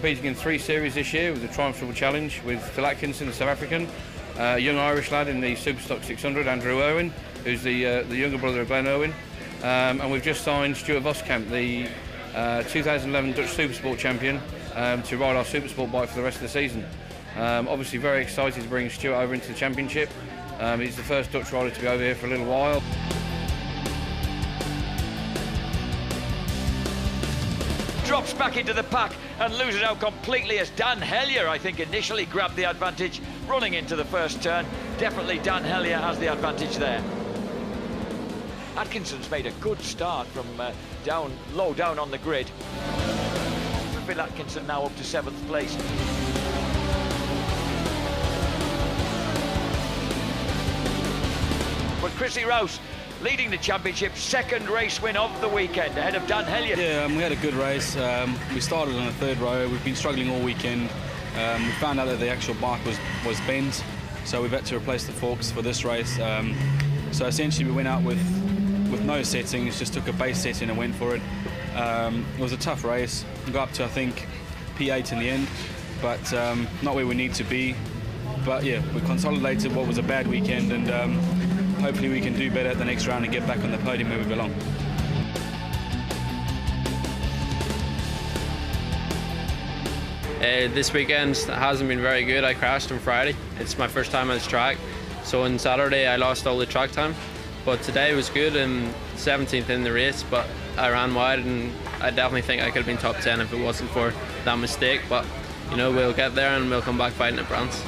competing in 3 series this year with the Triumph Challenge with Phil Atkinson, the South African, a young Irish lad in the Superstock 600, Andrew Irwin, who's the younger brother of Glenn Irwin, and we've just signed Stuart Voskamp, the 2011 Dutch Supersport champion, to ride our Supersport bike for the rest of the season. Obviously very excited to bring Stuart over into the championship. He's the first Dutch rider to be over here for a little while. Drops back into the pack and loses out completely as Dan Hellier, I think, initially grabbed the advantage running into the first turn. Definitely Dan Hellier has the advantage there. Atkinson's made a good start from low down on the grid. Phil Atkinson now up to 7th place. But Chrissy Rouse leading the championship, 2nd race win of the weekend, ahead of Dan Hellier. Yeah, we had a good race. We started on the 3rd row. We've been struggling all weekend. We found out that the actual bike was bent, so we've had to replace the forks for this race. So essentially we went out with no settings, just took a base setting and went for it. It was a tough race. We got up to, I think, P8 in the end, but not where we need to be. But yeah, we consolidated what was a bad weekend, and hopefully we can do better at the next round and get back on the podium where we belong. This weekend hasn't been very good. I crashed on Friday. It's my first time on this track. So on Saturday I lost all the track time. But today was good and 17th in the race, but I ran wide and I definitely think I could have been top 10 if it wasn't for that mistake. But you know, we'll get there and we'll come back fighting at bronze.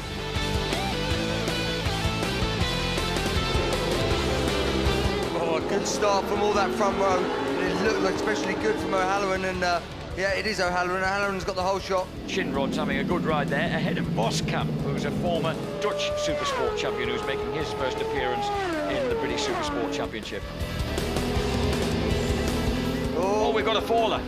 Good start from all that front row. It looked like especially good from O'Halloran, and yeah, it is O'Halloran. O'Halloran's got the whole shot. Shinrod's having a good ride there, ahead of Voskamp, who's a former Dutch Supersport champion who's making his first appearance in the British Supersport Championship. Oh, we've got a faller.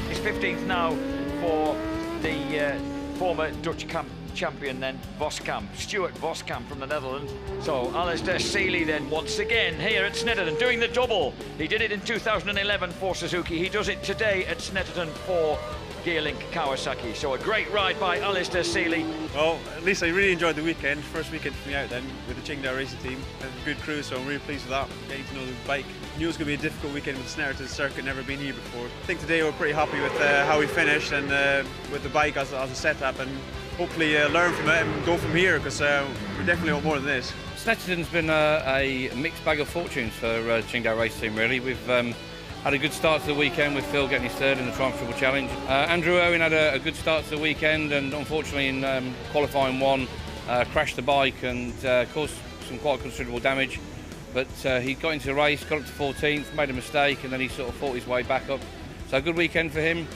He's 15th now for the former Dutch champion then, Voskamp, Stuart Voskamp from the Netherlands. So Alistair Seeley then once again here at Snetterton doing the double. He did it in 2011 for Suzuki. He does it today at Snetterton for Gearlink Kawasaki. So a great ride by Alistair Seeley. Well, at least I really enjoyed the weekend. First weekend for me out then with the Tsingtao racing team. A good crew, so I'm really pleased with that. Getting to know the bike. Knew it was going to be a difficult weekend with Snetterton circuit, never been here before. I think today we're pretty happy with how we finished and with the bike as a setup, and hopefully learn from it and go from here, because we definitely want more than this. Snetterton's been a mixed bag of fortunes for Tsingtao race team, really. We've had a good start to the weekend with Phil getting his 3rd in the Triumph Challenge. Andrew Irwin had a good start to the weekend, and unfortunately in qualifying 1 crashed the bike and caused some quite considerable damage. But he got into the race, got up to 14th, made a mistake, and then he sort of fought his way back up. So a good weekend for him.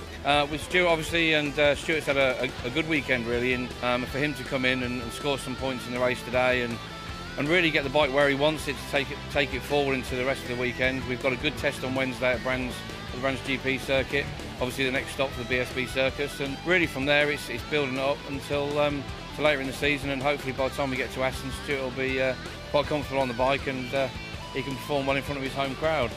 With Stuart, obviously, and Stuart's had a good weekend, really, and for him to come in and score some points in the race today and really get the bike where he wants it to take it forward into the rest of the weekend. We've got a good test on Wednesday at the Brands GP circuit, obviously the next stop for the BSB Circus, and really from there it's building up until later in the season, and hopefully by the time we get to Aston, Stuart will be quite comfortable on the bike and he can perform well in front of his home crowd.